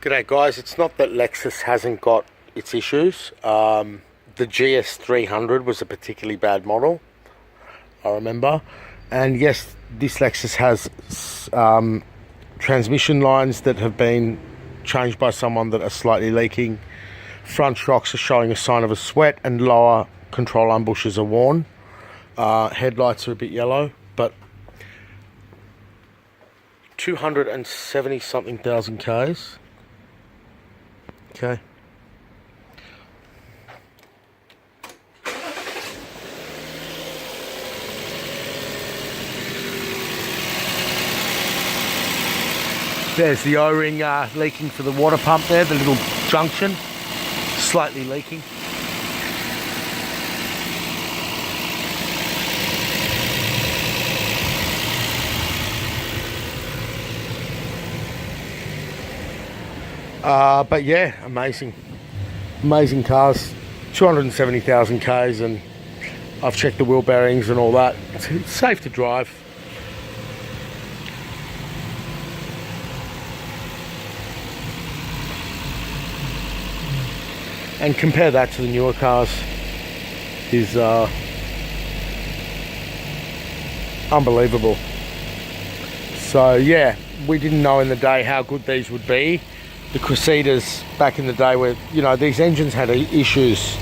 G'day guys, it's not that Lexus hasn't got its issues. The GS300 was a particularly bad model, I remember. And yes, this Lexus has transmission lines that have been changed by someone that are slightly leaking. Front shocks are showing a sign of a sweat, and lower control arm bushes are worn. Headlights are a bit yellow, but 270 something thousand Ks. Okay. There's the O-ring leaking for the water pump there, the little junction, slightly leaking. But yeah, amazing cars, 270,000 Ks, and I've checked the wheel bearings and all that. It's safe to drive. And compare that to the newer cars is unbelievable. So yeah, we didn't know in the day how good these would be. The Crusaders back in the day, where these engines had issues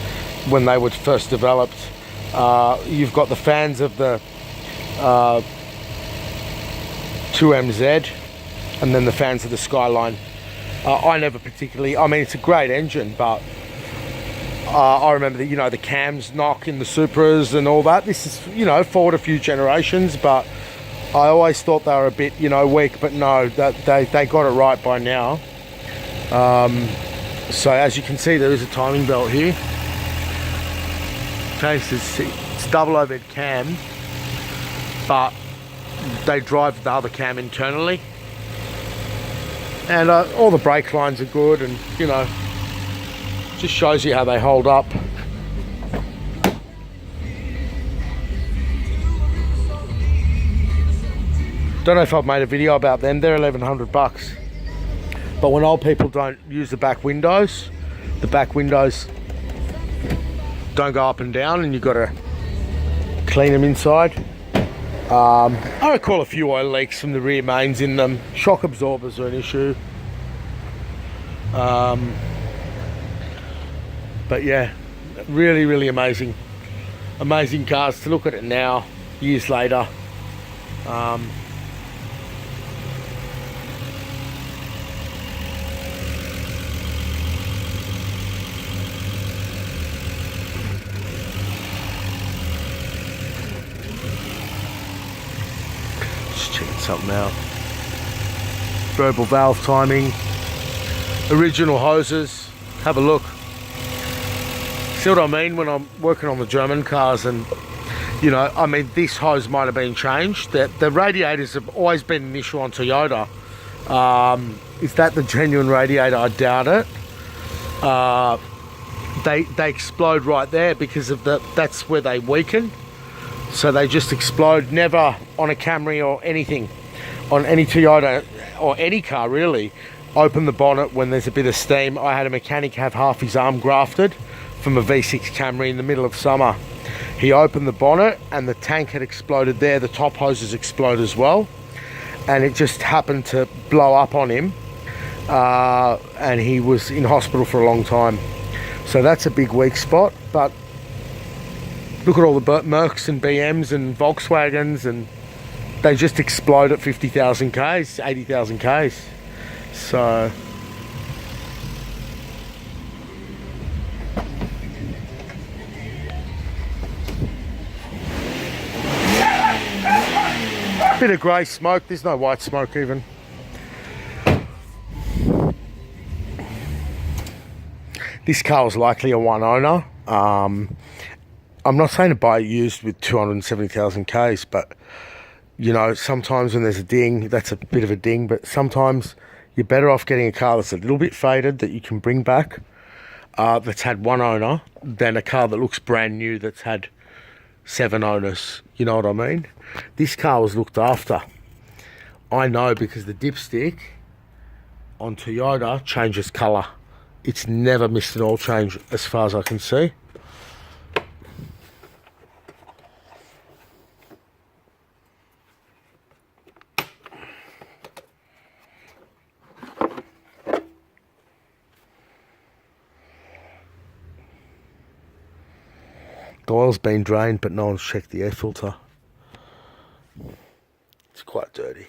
when they were first developed. You've got the fans of the 2MZ, and then the fans of the Skyline. I never particularly, I mean, it's a great engine, but I remember that the cams knock in the Supras and all that. This is forward a few generations, but I always thought they were a bit weak, but no, that they got it right by now. So as you can see, there is a timing belt here. Okay, so it's double overhead cam, but they drive the other cam internally, and all the brake lines are good, and just shows you how they hold up. Don't know if I've made a video about them. They're 1,100 bucks. But when old people don't use the back windows don't go up and down, and you've got to clean them inside. I recall a few oil leaks from the rear mains in them. Shock absorbers are an issue. But yeah, really amazing cars. To look at it now, years later, just checking something out. Variable valve timing, original hoses. Have a look. See what I mean when I'm working on the German cars, and I mean, this hose might have been changed. The radiators have always been an issue on Toyota. Is that the genuine radiator? I doubt it. They explode right there because of that's where they weaken. So they just explode. Never on a Camry or anything, on any Toyota or any car really, open the bonnet when there's a bit of steam. I had a mechanic have half his arm grafted from a V6 Camry in the middle of summer. He opened the bonnet and the tank had exploded there. The top hoses explode as well, and it just happened to blow up on him, and he was in hospital for a long time. So that's a big weak spot. But look at all the Mercs and BMs and Volkswagens, and they just explode at 50,000 Ks, 80,000 Ks. So bit of grey smoke, there's no white smoke even. This car was likely a one owner. I'm not saying to buy it used with 270,000 Ks, but sometimes when there's a ding, that's a bit of a ding, but sometimes you're better off getting a car that's a little bit faded that you can bring back, that's had one owner, than a car that looks brand new that's had 7 owners. You know what I mean? This car was looked after. I know, because the dipstick on Toyota changes colour. It's never missed an oil change as far as I can see. The oil's been drained, but no one's checked the air filter. It's quite dirty.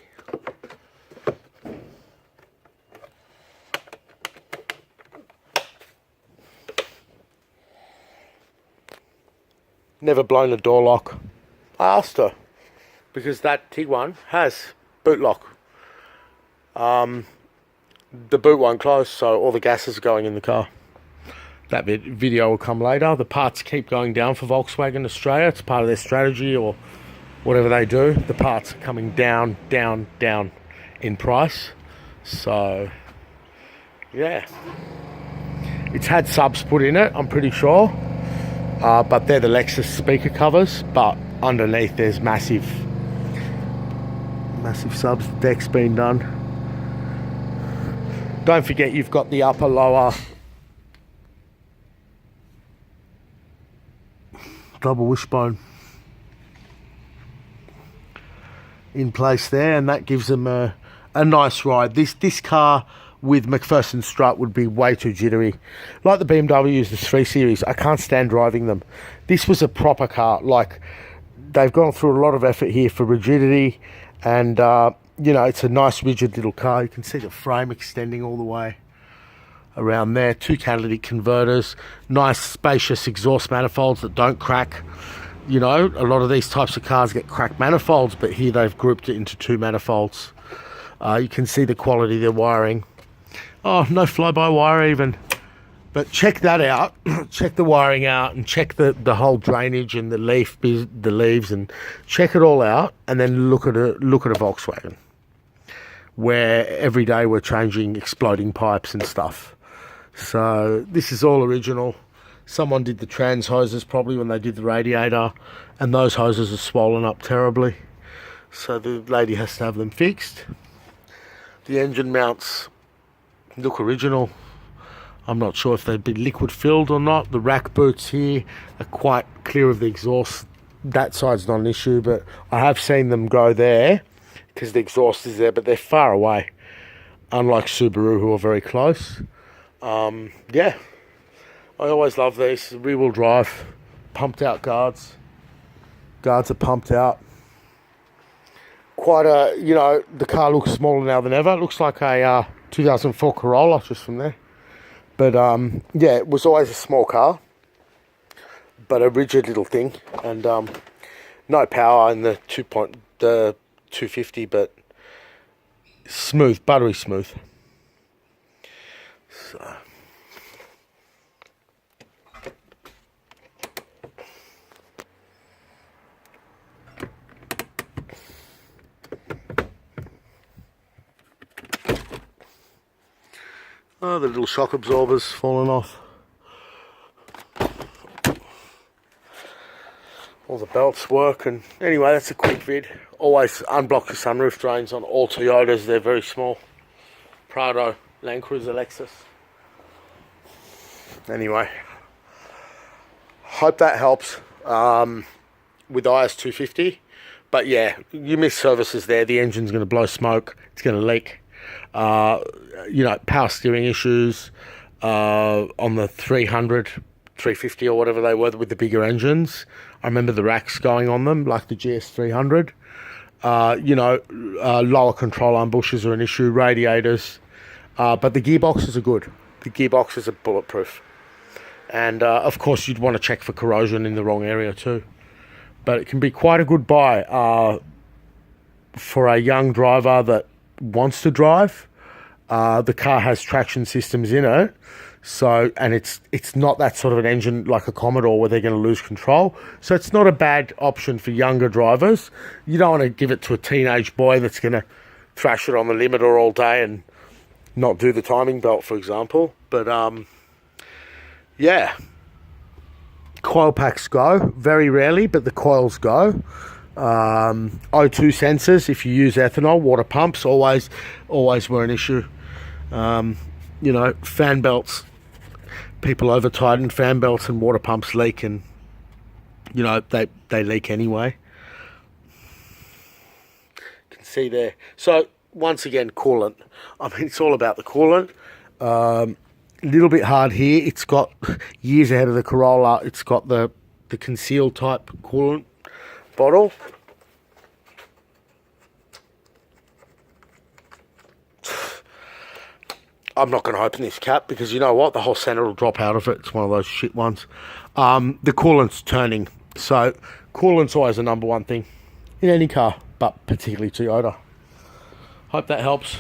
Never blown a door lock. I asked her, because that Tiguan has boot lock. The boot won't close, so all the gases are going in the car. That video will come later. The parts keep going down for Volkswagen Australia. It's part of their strategy or whatever they do. The parts are coming down, down, down in price. So, yeah. It's had subs put in it, I'm pretty sure. But they're the Lexus speaker covers. But underneath there's massive subs. The deck's been done. Don't forget you've got the upper, lower double wishbone in place there, and that gives them a nice ride. This car with McPherson strut would be way too jittery. Like the BMWs, the 3 Series, I can't stand driving them. This was a proper car. Like, they've gone through a lot of effort here for rigidity, and you know, it's a nice rigid little car. You can see the frame extending all the way around there. 2 catalytic converters, nice spacious exhaust manifolds that don't crack. You know, a lot of these types of cars get cracked manifolds, but here they've grouped it into 2 manifolds. You can see the quality of their wiring. Oh, no fly-by-wire even. But check that out. Check the wiring out, and check the whole drainage and the leaves, and check it all out, and then look at a Volkswagen, where every day we're changing exploding pipes and stuff. So this is all original. Someone did the trans hoses probably when they did the radiator, and those hoses are swollen up terribly, so the lady has to have them fixed. The engine mounts look original. I'm not sure if they've been liquid filled or not. The rack boots here are quite clear of the exhaust. That side's not an issue, but I have seen them go there because the exhaust is there, but they're far away, unlike Subaru, who are very close. Yeah, I always love these. Rear wheel drive, pumped out guards are pumped out. Quite a, you know, the car looks smaller now than ever. It looks like a 2004 Corolla just from there. But yeah, it was always a small car, but a rigid little thing, and no power in the 250, but smooth, buttery smooth. So. Oh, the little shock absorbers falling off. All the belts work, and anyway, that's a quick vid. Always unblock the sunroof drains on all Toyotas. They're very small. Prado, Land Cruiser, Lexus. Anyway, hope that helps with IS250. But yeah, you miss services there. The engine's going to blow smoke. It's going to leak. You know, power steering issues on the 300, 350 or whatever they were with the bigger engines. I remember the racks going on them, like the GS300. You know, lower control arm bushes are an issue, radiators. But the gearboxes are good. The gearboxes are bulletproof. And, of course, you'd want to check for corrosion in the wrong area too. But it can be quite a good buy for a young driver that wants to drive. The car has traction systems in it, so, and it's not that sort of an engine like a Commodore where they're going to lose control. So it's not a bad option for younger drivers. You don't want to give it to a teenage boy that's going to thrash it on the limiter all day and not do the timing belt, for example. But yeah, coil packs go very rarely, but the coils go. O2 sensors, if you use ethanol, water pumps always were an issue. You know, fan belts, people over tighten fan belts and water pumps leak, and you know, they leak anyway. You can see there. So once again, coolant. I mean, it's all about the coolant. A little bit hard here. It's got years ahead of the Corolla. It's got the concealed type coolant bottle. I'm not going to open this cap because you know what? The whole center will drop out of it. It's one of those shit ones. The coolant's turning. So coolant's always the number one thing in any car, but particularly Toyota. Hope that helps.